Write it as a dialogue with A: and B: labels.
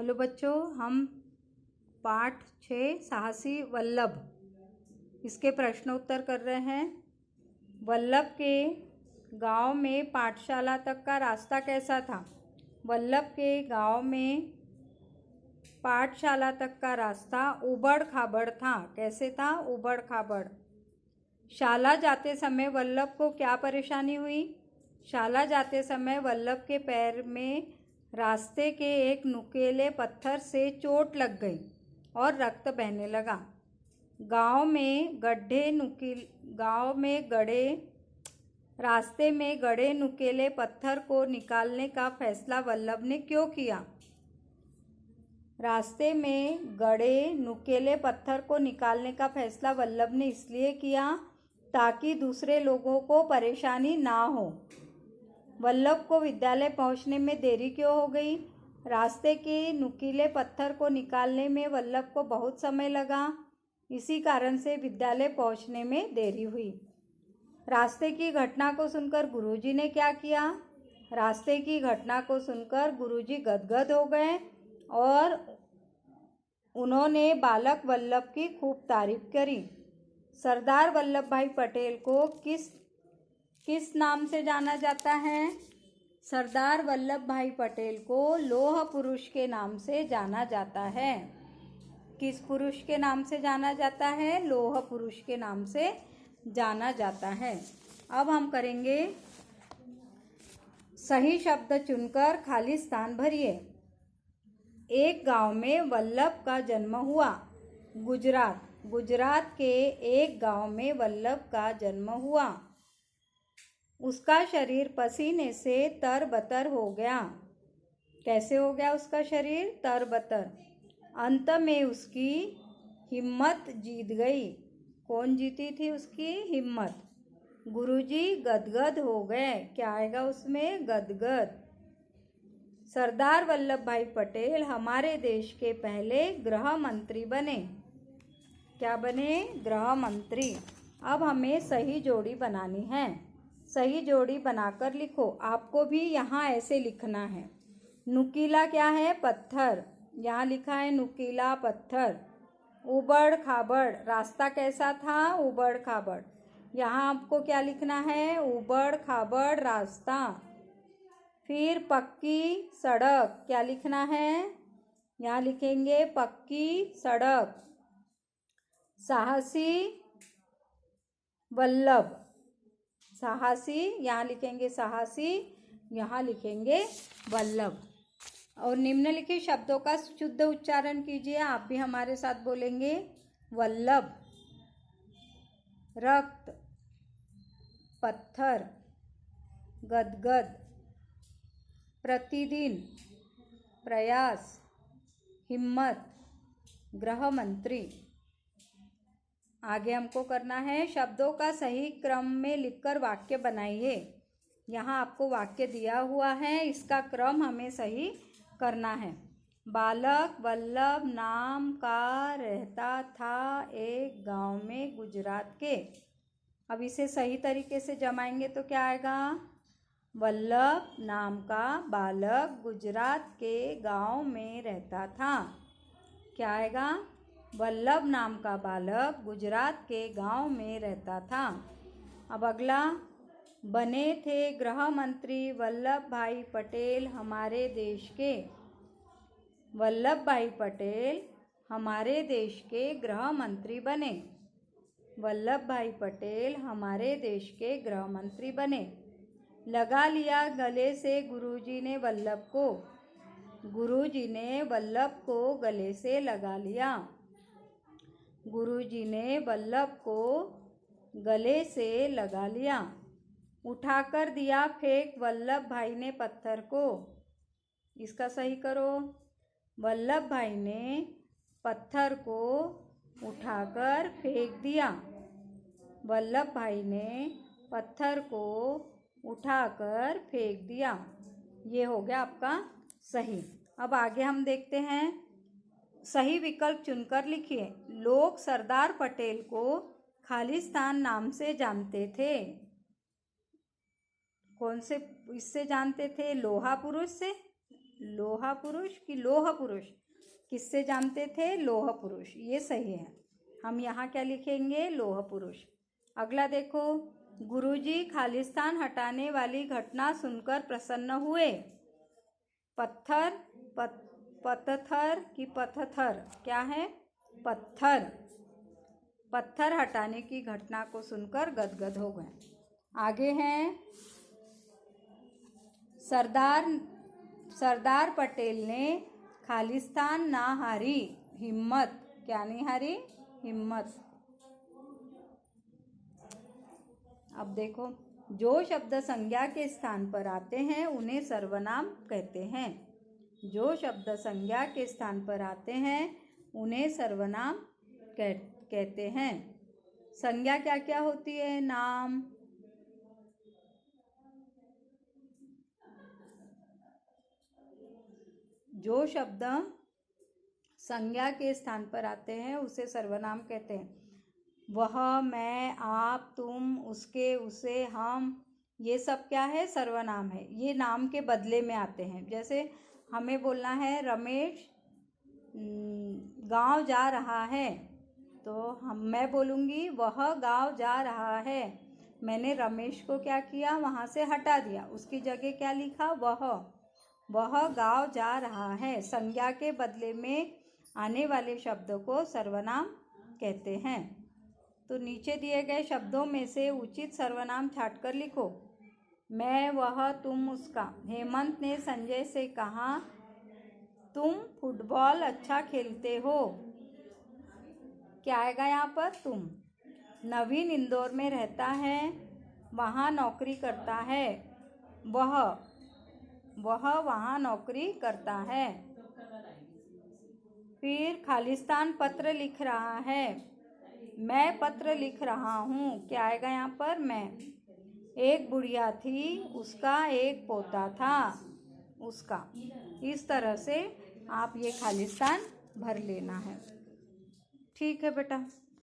A: Hello बच्चों, हम पाठ 6 साहसी वल्लभ इसके प्रश्नोत्तर कर रहे हैं। वल्लभ के गांव में पाठशाला तक का रास्ता कैसा था? वल्लभ के गांव में पाठशाला तक का रास्ता उबड़ खाबड़ था। कैसे था? उबड़ खाबड़। शाला जाते समय वल्लभ को क्या परेशानी हुई? शाला जाते समय वल्लभ के पैर में रास्ते के एक नुकीले पत्थर से चोट लग गई और रक्त बहने लगा। रास्ते में गड़े नुकीले पत्थर को निकालने का फैसला वल्लभ ने क्यों किया? रास्ते में गड़े नुकीले पत्थर को निकालने का फैसला वल्लभ ने इसलिए किया ताकि दूसरे लोगों को परेशानी ना हो। वल्लभ को विद्यालय पहुंचने में देरी क्यों हो गई? रास्ते के नुकीले पत्थर को निकालने में वल्लभ को बहुत समय लगा। इसी कारण से विद्यालय पहुंचने में देरी हुई। रास्ते की घटना को सुनकर गुरुजी ने क्या किया? रास्ते की घटना को सुनकर गुरुजी गदगद हो गए और उन्होंने बालक वल्लभ की खूब तारीफ करी। सरदार वल्लभ भाई पटेल को किस नाम से जाना जाता है? सरदार वल्लभ भाई पटेल को लौह पुरुष के नाम से जाना जाता है। किस पुरुष के नाम से जाना जाता है? लौह पुरुष के नाम से जाना जाता है। अब हम करेंगे सही शब्द चुनकर खाली स्थान भरिए। एक गांव में वल्लभ का जन्म हुआ। गुजरात के एक गांव में वल्लभ का जन्म हुआ। उसका शरीर पसीने से तरबतर हो गया। कैसे हो गया उसका शरीर? तरबतर। अंत में उसकी हिम्मत जीत गई। कौन जीती थी उसकी हिम्मत? गुरुजी गदगद हो गए। क्या आएगा उसमें? गदगद। सरदार वल्लभ भाई पटेल हमारे देश के पहले गृह मंत्री बने। क्या बने? गृह मंत्री। अब हमें सही जोड़ी बनानी है। सही जोड़ी बनाकर लिखो। आपको भी यहाँ ऐसे लिखना है। नुकीला क्या है? पत्थर। यहाँ लिखा है नुकीला पत्थर। उबड़ खाबड़, रास्ता कैसा था? उबड़ खाबड़। यहाँ आपको क्या लिखना है? उबड़ खाबड़ रास्ता। फिर पक्की सड़क, क्या लिखना है? यहाँ लिखेंगे पक्की सड़क। साहसी वल्लभ, साहसी, यहाँ लिखेंगे साहसी, यहाँ लिखेंगे वल्लभ। और निम्नलिखित शब्दों का शुद्ध उच्चारण कीजिए। आप भी हमारे साथ बोलेंगे। वल्लभ, रक्त, पत्थर, गदगद, प्रतिदिन, प्रयास, हिम्मत, गृह मंत्री। आगे हमको करना है शब्दों का सही क्रम में लिखकर वाक्य बनाइए। यहाँ आपको वाक्य दिया हुआ है, इसका क्रम हमें सही करना है। बालक वल्लभ नाम का रहता था एक गांव में गुजरात के। अब इसे सही तरीके से जमाएंगे तो क्या आएगा? वल्लभ नाम का बालक गुजरात के गांव में रहता था। क्या आएगा? वल्लभ नाम का बालक गुजरात के गांव में रहता था। अब अगला, बने थे गृह मंत्री वल्लभ भाई पटेल हमारे देश के। वल्लभ भाई पटेल हमारे देश के गृह मंत्री बने। वल्लभ भाई पटेल हमारे देश के गृह मंत्री बने। लगा लिया गले से गुरुजी ने वल्लभ को। गुरुजी ने वल्लभ को गले से लगा लिया। गुरुजी ने वल्लभ को गले से लगा लिया। उठाकर दिया फेंक वल्लभ भाई ने पत्थर को। इसका सही करो। वल्लभ भाई ने पत्थर को उठाकर फेंक दिया। वल्लभ भाई ने पत्थर को उठाकर फेंक दिया। ये हो गया आपका सही। अब आगे हम देखते हैं। सही विकल्प चुनकर लिखिए। लोग सरदार पटेल को खालिस्तान नाम से जानते थे। कौन से इससे जानते थे? लोहा पुरुष से। लोहा पुरुष कि लोह पुरुष? किससे जानते थे? लोह पुरुष, ये सही है। हम यहाँ क्या लिखेंगे? लोह पुरुष। अगला देखो, गुरुजी खालिस्तान हटाने वाली घटना सुनकर प्रसन्न हुए। पत्थर पत्थर कि पत्थर? क्या है? पत्थर। पत्थर हटाने की घटना को सुनकर गदगद हो गए। आगे हैं, सरदार पटेल ने खालिस्तान ना हारी हिम्मत। क्या नहीं हारी? हिम्मत। अब देखो, जो शब्द संज्ञा के स्थान पर आते हैं उन्हें सर्वनाम कहते हैं। जो शब्द संज्ञा के स्थान पर आते हैं उन्हें सर्वनाम कहते हैं। संज्ञा क्या क्या होती है? नाम, जो शब्द संज्ञा के स्थान पर आते हैं उसे सर्वनाम कहते हैं। वह, मैं, आप, तुम, उसके, उसे, हम, ये सब क्या है? सर्वनाम है। ये नाम के बदले में आते हैं। जैसे हमें बोलना है रमेश गांव जा रहा है, तो मैं बोलूँगी वह गांव जा रहा है। मैंने रमेश को क्या किया? वहाँ से हटा दिया, उसकी जगह क्या लिखा? वह गांव जा रहा है। संज्ञा के बदले में आने वाले शब्द को सर्वनाम कहते हैं। तो नीचे दिए गए शब्दों में से उचित सर्वनाम छांटकर लिखो। मैं, वह, तुम, उसका। हेमंत ने संजय से कहा, तुम फुटबॉल अच्छा खेलते हो। क्या आएगा यहाँ पर? तुम। नवीन इंदौर में रहता है, वहाँ नौकरी करता है। वह वहाँ नौकरी करता है। फिर खालिस्तान पत्र लिख रहा है, मैं पत्र लिख रहा हूँ। क्या आएगा यहाँ पर? मैं। एक बुढ़िया थी, उसका एक पोता था, उसका। इस तरह से आप ये खालिस्तान भर लेना है। ठीक है बेटा।